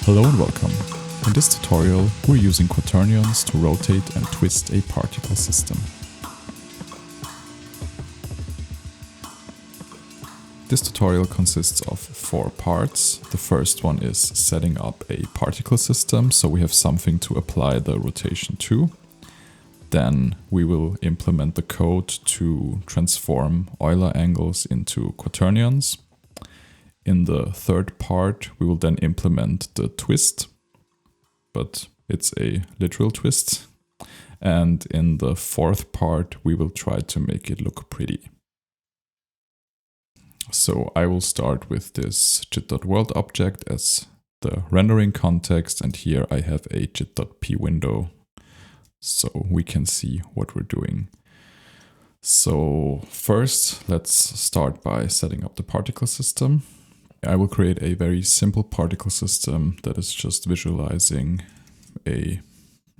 Hello and welcome. In this tutorial, we're using quaternions to rotate and twist a particle system. This tutorial consists of 4 parts. The first one is setting up a particle system, so we have something to apply the rotation to. Then we will implement the code to transform Euler angles into quaternions. In the third part, we will then implement the twist, but it's a literal twist. And in the fourth part, we will try to make it look pretty. So I will start with this jit.world object as the rendering context, and here I have a jit.p window, so we can see what we're doing. So first, let's start by setting up the particle system. I will create a very simple particle system that is just visualizing a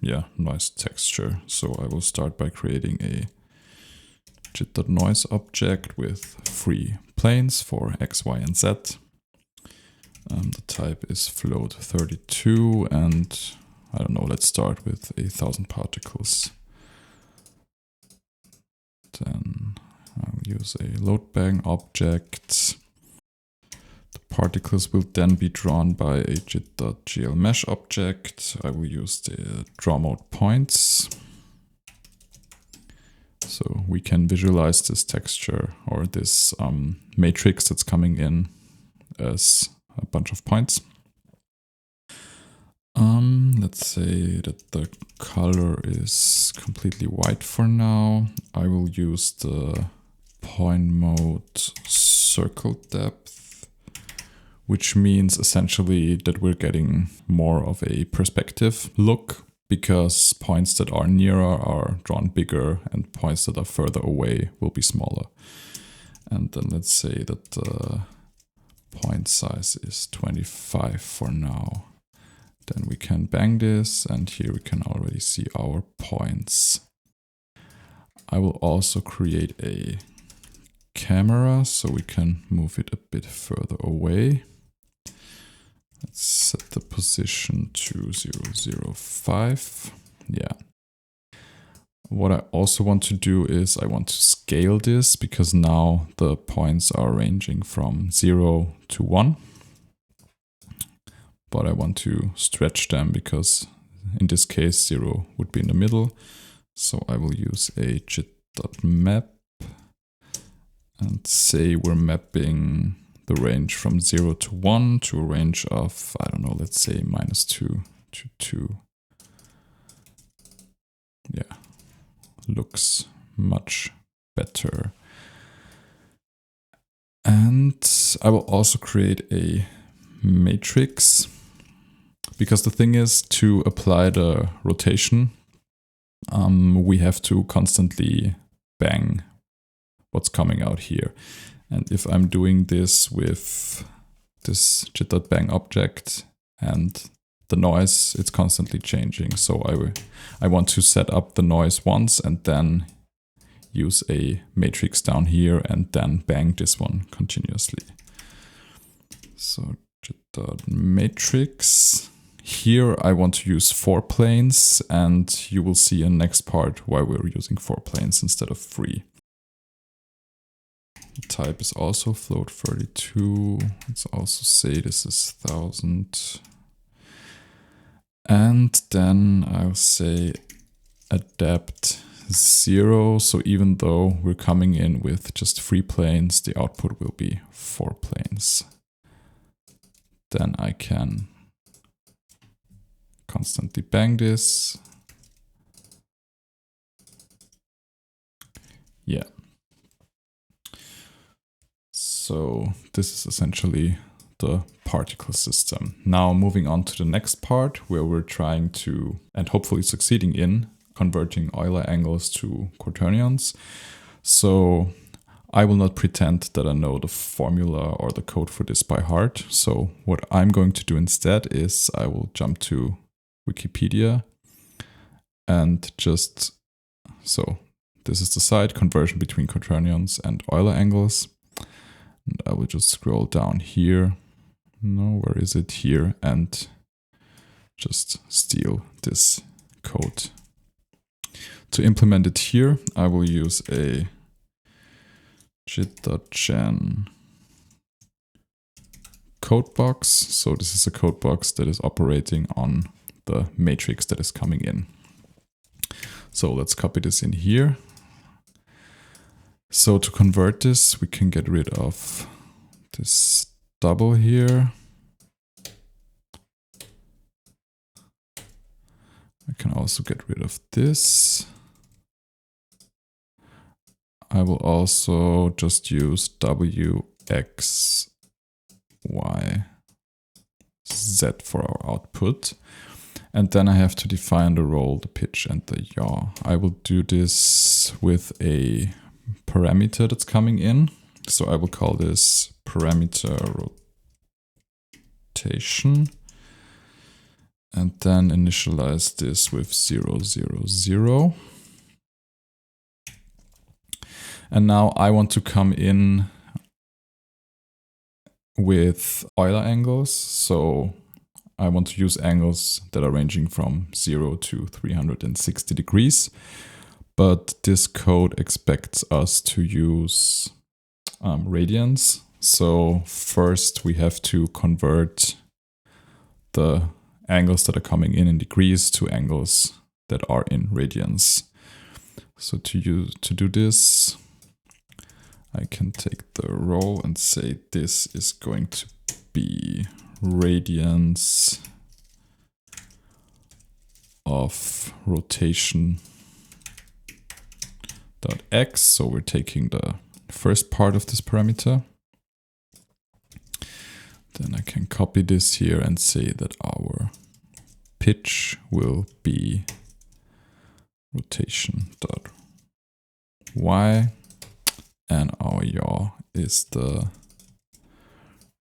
noise texture. So I will start by creating a jit.noise object with 3 planes for x, y, and z. The type is float 32, and I don't know, let's start with 1,000 particles. Then I'll use a load bang object. The particles will then be drawn by a jit.gl.mesh object. I will use the draw mode points. So we can visualize this texture or this matrix that's coming in as a bunch of points. Let's say that the color is completely white for now. I will use the point mode circle depth, which means essentially that we're getting more of a perspective look, because points that are nearer are drawn bigger and points that are further away will be smaller. And then let's say that the point size is 25 for now. Then we can bang this, and here we can already see our points. I will also create a camera so we can move it a bit further away. Let's set the position to 0.005. Yeah. What I also want to do is I want to scale this, because now the points are ranging from 0 to 1. But I want to stretch them, because in this case 0 would be in the middle. So I will use a jit.map and say we're mapping the range from 0 to 1 to a range of, I don't know, let's say -2 to 2. Yeah, looks much better. And I will also create a matrix, because the thing is, to apply the rotation, we have to constantly bang what's coming out here. And if I'm doing this with this jit.bang object and the noise, it's constantly changing. So I want to set up the noise once and then use a matrix down here and then bang this one continuously. So jit.matrix. Here I want to use 4 planes, and you will see in next part why we're using 4 planes instead of 3. The type is also float 32. Let's also say this is 1,000. And then I'll say adapt 0. So even though we're coming in with just 3 planes, the output will be 4 planes. Then I can constantly bang this. Yeah. So this is essentially the particle system. Now moving on to the next part, where we're trying to, and hopefully succeeding in, converting Euler angles to quaternions. So I will not pretend that I know the formula or the code for this by heart. So what I'm going to do instead is I will jump to Wikipedia and so this is the site, conversion between quaternions and Euler angles. And I will just scroll down here. No, where is it? Here. And just steal this code. To implement it here, I will use a jit.gen codebox. So this is a codebox that is operating on the matrix that is coming in. So let's copy this in here. So to convert this, we can get rid of this double here. I can also get rid of this. I will also just use W, X, Y, Z for our output. And then I have to define the roll, the pitch, and the yaw. I will do this with a parameter that's coming in. So I will call this parameter rotation. And then initialize this with 0, 0, 0. And now I want to come in with Euler angles. So I want to use angles that are ranging from 0 to 360 degrees. But this code expects us to use radians. So first we have to convert the angles that are coming in degrees to angles that are in radians. So to do this, I can take the roll and say this is going to be radians of rotation dot x. So we're taking the first part of this parameter. Then I can copy this here and say that our pitch will be rotation dot y, and our yaw is the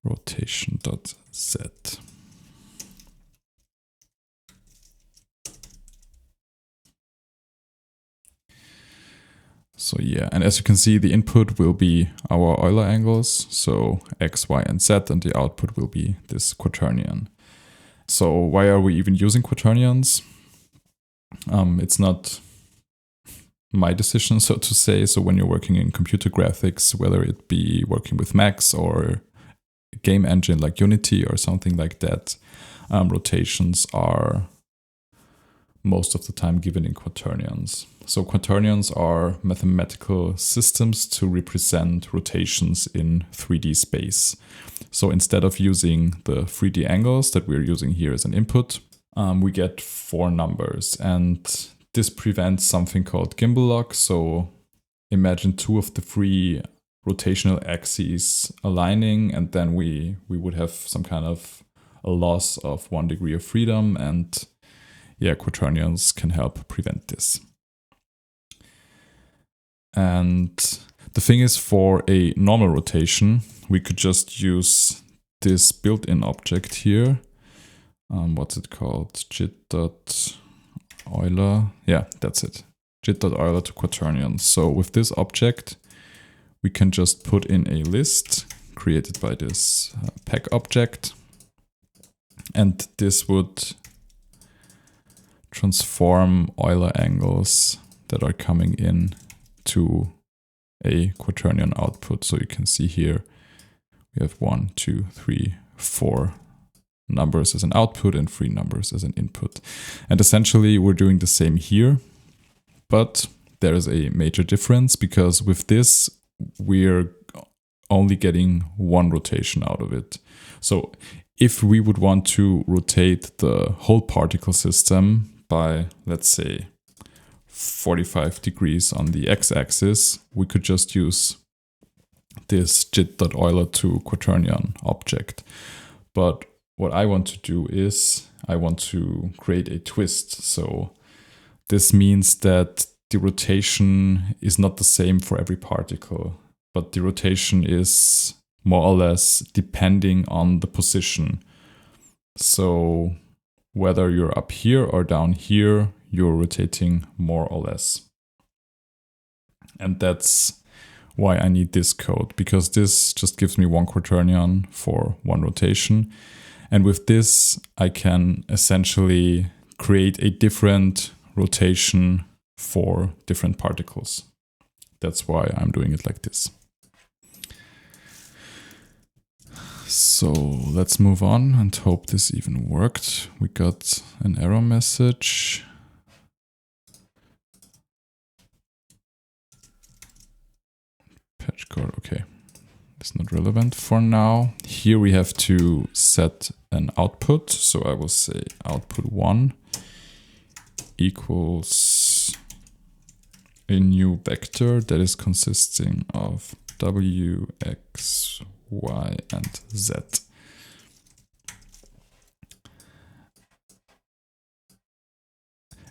rotation dot z. So yeah, and as you can see, the input will be our Euler angles, so x, y, and z, and the output will be this quaternion. So why are we even using quaternions? It's not my decision, so to say. So when you're working in computer graphics, whether it be working with Max or a game engine like Unity or something like that, rotations are most of the time given in quaternions. So quaternions are mathematical systems to represent rotations in 3D space. So instead of using the 3D angles that we're using here as an input, we get 4 numbers, and this prevents something called gimbal lock. So imagine 2 of the 3 rotational axes aligning, and then we would have some kind of a loss of 1 degree of freedom, and yeah, quaternions can help prevent this. And the thing is, for a normal rotation, we could just use this built-in object here. What's it called? Jit.Euler. Yeah, that's it. Jit.Euler to quaternions. So with this object, we can just put in a list created by this pack object. And this would transform Euler angles that are coming in to a quaternion output. So you can see here we have 1, 2, 3, 4 numbers as an output and 3 numbers as an input. And essentially we're doing the same here, but there is a major difference, because with this we're only getting 1 rotation out of it. So if we would want to rotate the whole particle system by, let's say, 45 degrees on the x-axis, we could just use this jit.Euler to quaternion object. But what I want to do is I want to create a twist. So this means that the rotation is not the same for every particle, but the rotation is more or less depending on the position. So whether you're up here or down here, you're rotating more or less. And that's why I need this code, because this just gives me 1 quaternion for 1 rotation. And with this, I can essentially create a different rotation for different particles. That's why I'm doing it like this. So let's move on and hope this even worked. We got an error message. Patch code, okay. It's not relevant for now. Here we have to set an output. So I will say output 1 equals a new vector that is consisting of w, x, y, and z.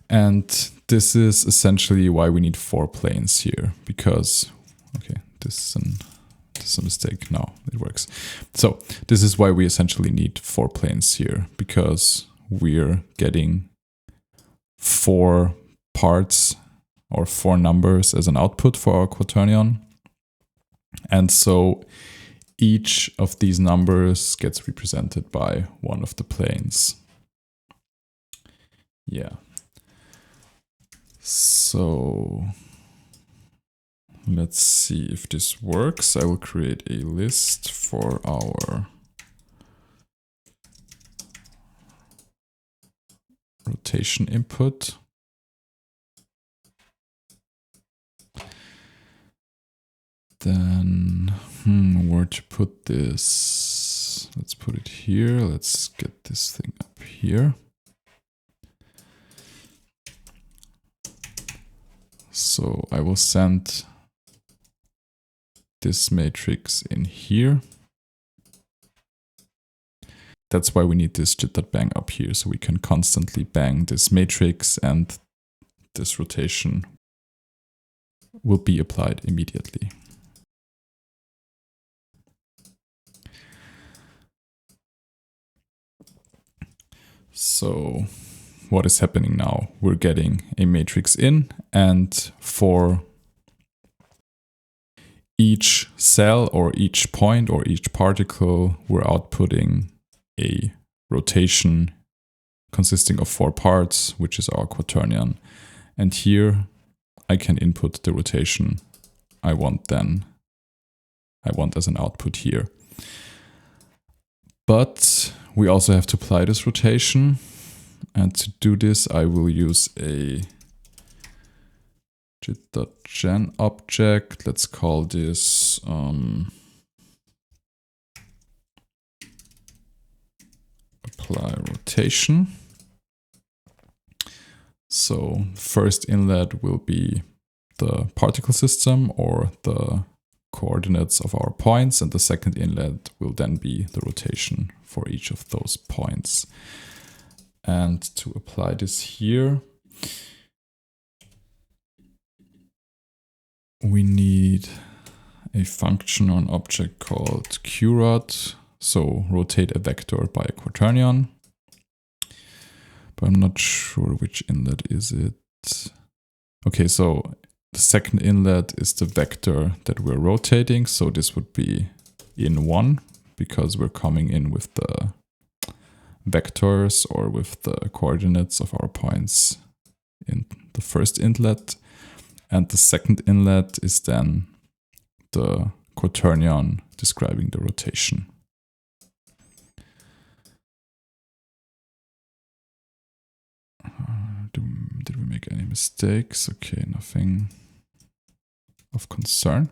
And this is essentially why we need 4 planes here, because, okay, this is a mistake. No, it works. So this is why we essentially need 4 planes here, because we're getting 4 parts or 4 numbers as an output for our quaternion. And so each of these numbers gets represented by one of the planes. Yeah. So let's see if this works. I will create a list for our rotation input. Then, where to put this? Let's put it here. Let's get this thing up here. So I will send this matrix in here. That's why we need this jit.bang up here, so we can constantly bang this matrix and this rotation will be applied immediately. So what is happening now? We're getting a matrix in, and for each cell or each point or each particle, we're outputting a rotation consisting of 4 parts, which is our quaternion. And here I can input the rotation I want as an output here. But we also have to apply this rotation. And to do this, I will use a jit.gen object. Let's call this apply rotation. So first inlet will be the particle system or the coordinates of our points, and the second inlet will then be the rotation for each of those points. And to apply this here, we need a function or an object called qrot, so rotate a vector by a quaternion. But I'm not sure which inlet is it. Okay, so the second inlet is the vector that we're rotating, so this would be in 1 because we're coming in with the vectors or with the coordinates of our points in the first inlet. And the second inlet is then the quaternion describing the rotation. Did we make any mistakes? Okay, nothing of concern.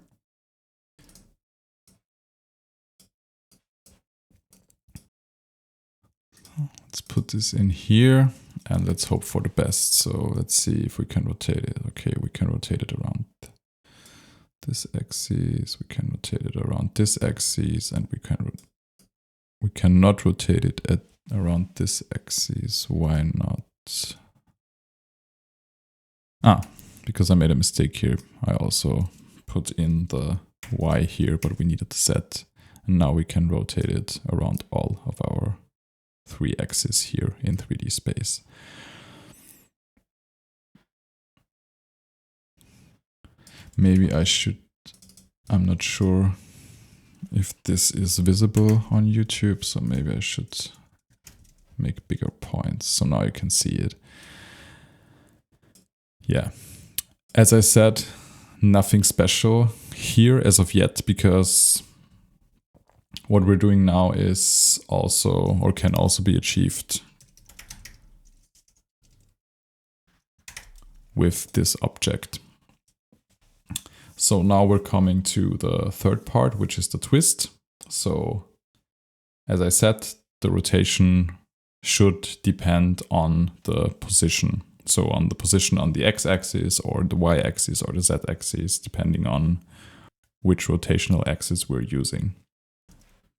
Let's put this in here and let's hope for the best. So let's see if we can rotate it. Okay, we can rotate it around this axis. We can rotate it around this axis, and we cannot rotate it around this axis. Why not? Because I made a mistake here. I also put in the Y here, but we needed the Z. And now we can rotate it around all of our 3 axes here in 3D space. Maybe I should, I'm not sure if this is visible on YouTube, so maybe I should make bigger points. So now you can see it. Yeah. As I said, nothing special here as of yet, because what we're doing now is also, or can also be achieved with this object. So now we're coming to the third part, which is the twist. So as I said, the rotation should depend on the position. So on the position on the x-axis or the y-axis or the z-axis, depending on which rotational axis we're using.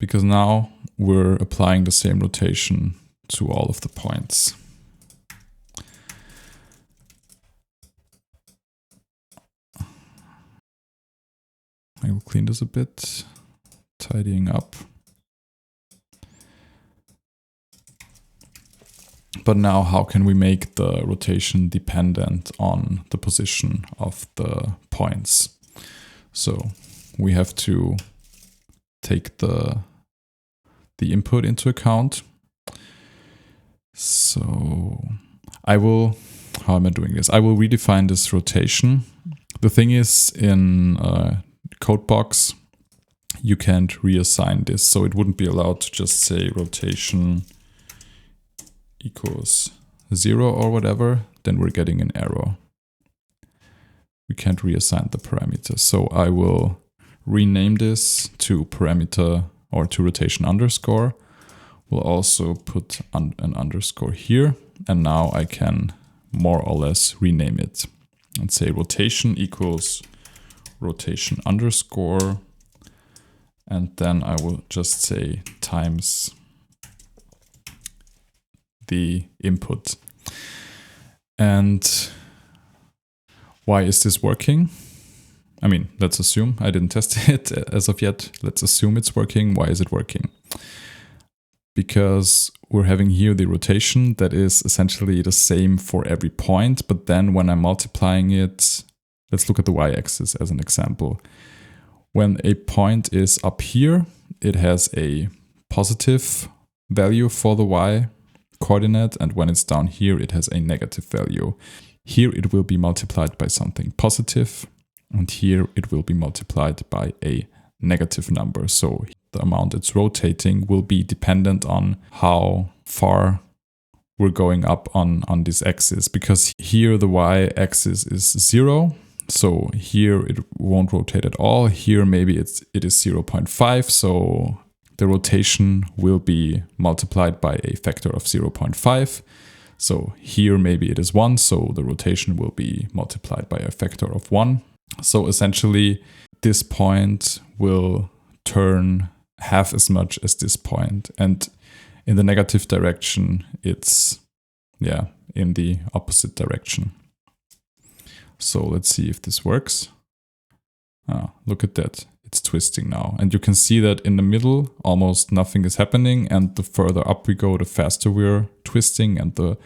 Because now we're applying the same rotation to all of the points. I will clean this a bit, tidying up. But now how can we make the rotation dependent on the position of the points? So we have to take the input into account. So I will, how am I doing this? I will redefine this rotation. The thing is, in codebox, you can't reassign this. So it wouldn't be allowed to just say rotation equals 0 or whatever, then we're getting an error. We can't reassign the parameter. So I will rename this to parameter or to rotation underscore. We'll also put an underscore here. And now I can more or less rename it and say rotation equals rotation underscore. And then I will just say times the input. And why is this working? I mean, let's assume, I didn't test it as of yet. Let's assume it's working. Why is it working? Because we're having here the rotation that is essentially the same for every point. But then when I'm multiplying it, let's look at the y-axis as an example. When a point is up here, it has a positive value for the y coordinate, and when it's down here, it has a negative value. Here it will be multiplied by something positive, and here it will be multiplied by a negative number. So the amount it's rotating will be dependent on how far we're going up on this axis, because here the y-axis is 0. So here it won't rotate at all. Here maybe it is 0.5. So the rotation will be multiplied by a factor of 0.5. So here maybe it is 1. So the rotation will be multiplied by a factor of 1. So essentially this point will turn half as much as this point. And in the negative direction, it's in the opposite direction. So let's see if this works. Look at that. It's twisting now. And you can see that in the middle, almost nothing is happening. And the further up we go, the faster we're twisting. And the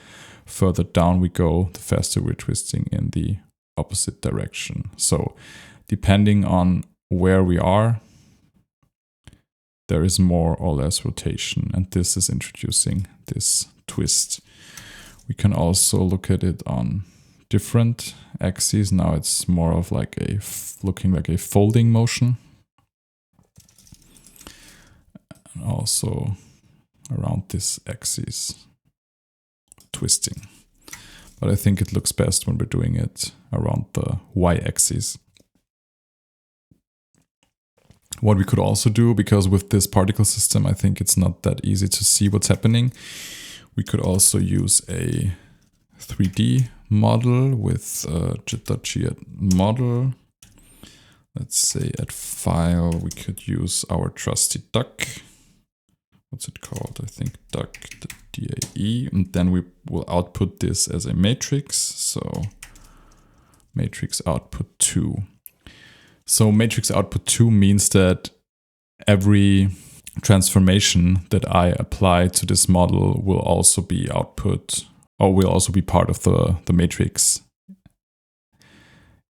further down we go, the faster we're twisting in the opposite direction. So depending on where we are, there is more or less rotation. And this is introducing this twist. We can also look at it on different axes. Now it's more of like looking like a folding motion. And also around this axis, twisting. But I think it looks best when we're doing it around the y-axis. What we could also do, because with this particle system, I think it's not that easy to see what's happening. We could also use a 3D model with jit.gl model. Let's say at file, we could use our trusty duck. What's it called? I think duck.dae. And then we will output this as a matrix. So matrix output 2. So matrix output 2 means that every transformation that I apply to this model will also be output, or will also be part of the matrix.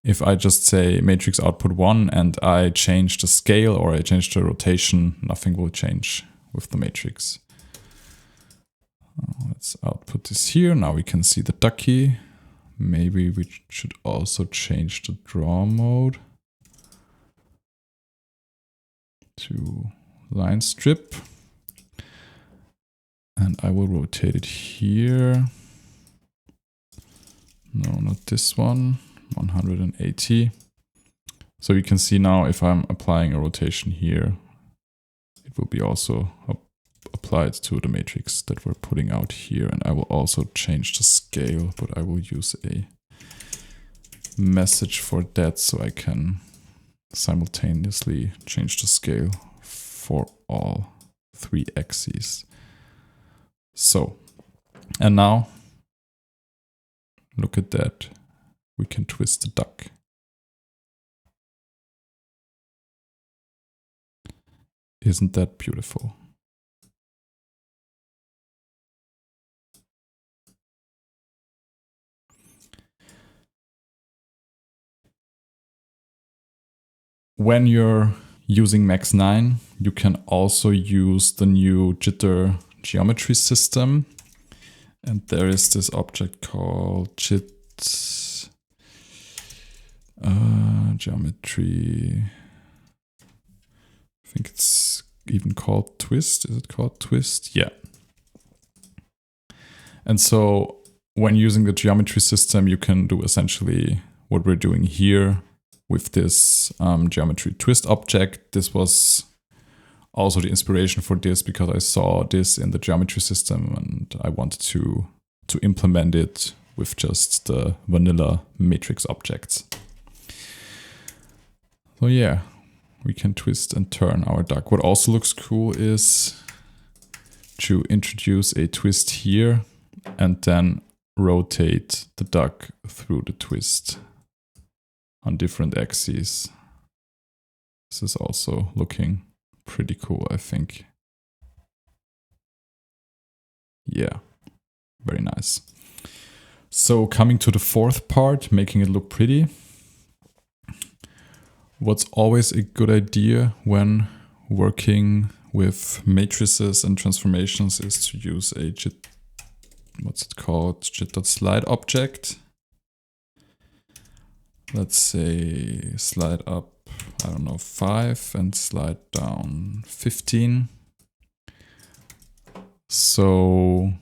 If I just say matrix output 1 and I change the scale or I change the rotation, nothing will change with the matrix. Let's output this here. Now we can see the ducky. Maybe we should also change the draw mode to line strip. And I will rotate it here. No, not this one. 180. So you can see now if I'm applying a rotation here, it will be also applied to the matrix that we're putting out here. And I will also change the scale, but I will use a message for that so I can simultaneously change the scale for all 3 axes. So, and now look at that. We can twist the duck. Isn't that beautiful? When you're using Max 9, you can also use the new Jitter geometry system. And there is this object called jit geometry. I think it's even called Twist. Is it called Twist? Yeah. And so when using the geometry system, you can do essentially what we're doing here with this geometry twist object. This was also the inspiration for this because I saw this in the geometry system and I wanted to implement it with just the vanilla matrix objects. So yeah, we can twist and turn our duck. What also looks cool is to introduce a twist here and then rotate the duck through the twist on different axes. This is also looking pretty cool, I think. Yeah, very nice. So coming to the fourth part, making it look pretty. What's always a good idea when working with matrices and transformations is to use a jit.slide object. Let's say slide up, I don't know, 5 and slide down 15. So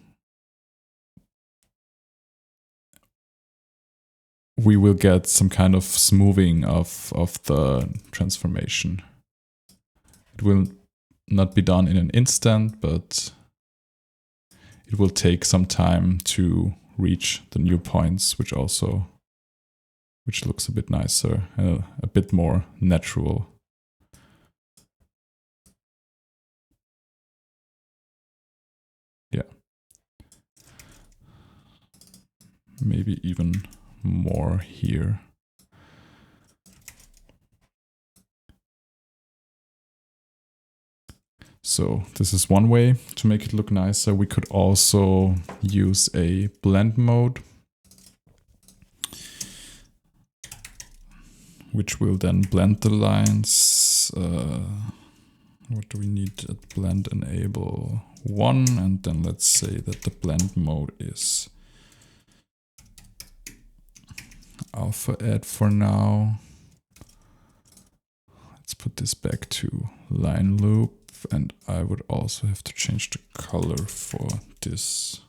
we will get some kind of smoothing of the transformation. It will not be done in an instant, but it will take some time to reach the new points, which looks a bit nicer, a bit more natural. Yeah. Maybe even more here. So this is one way to make it look nicer. We could also use a blend mode, which will then blend the lines. What do we need at blend enable 1? And then let's say that the blend mode is alpha add for now. Let's put this back to line loop. And I would also have to change the color for this.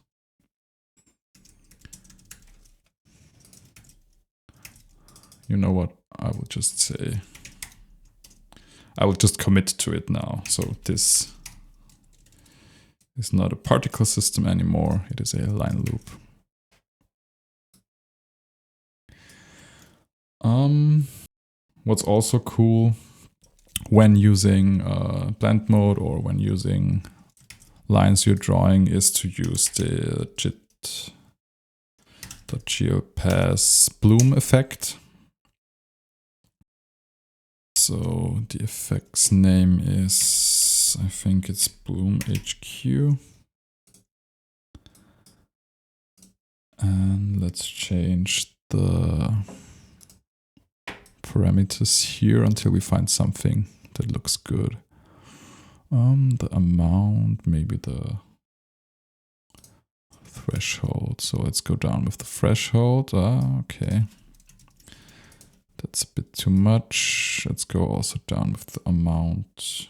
You know what? I will just say, I will just commit to it now. So this is not a particle system anymore. It is a line loop. What's also cool when using blend mode or when using lines you're drawing is to use the jit.gl pass bloom effect. So the effect's name is, I think it's Bloom HQ. And let's change the parameters here until we find something that looks good. The amount, maybe the threshold. So let's go down with the threshold. Okay. That's a bit too much. Let's go also down with the amount.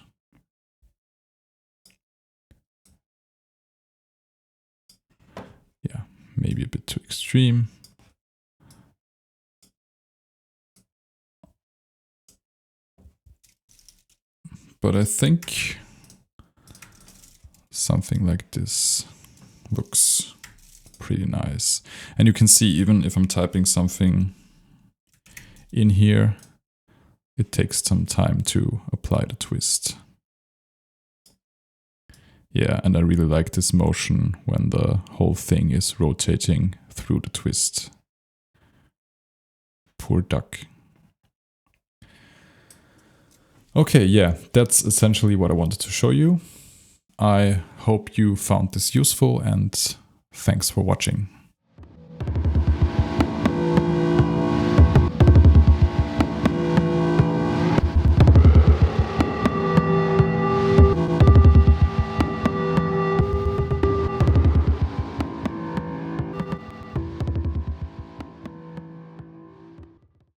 Yeah, maybe a bit too extreme. But I think something like this looks pretty nice. And you can see even if I'm typing something in here, it takes some time to apply the twist. Yeah, and I really like this motion when the whole thing is rotating through the twist. Poor duck. Okay, yeah, that's essentially what I wanted to show you. I hope you found this useful and thanks for watching.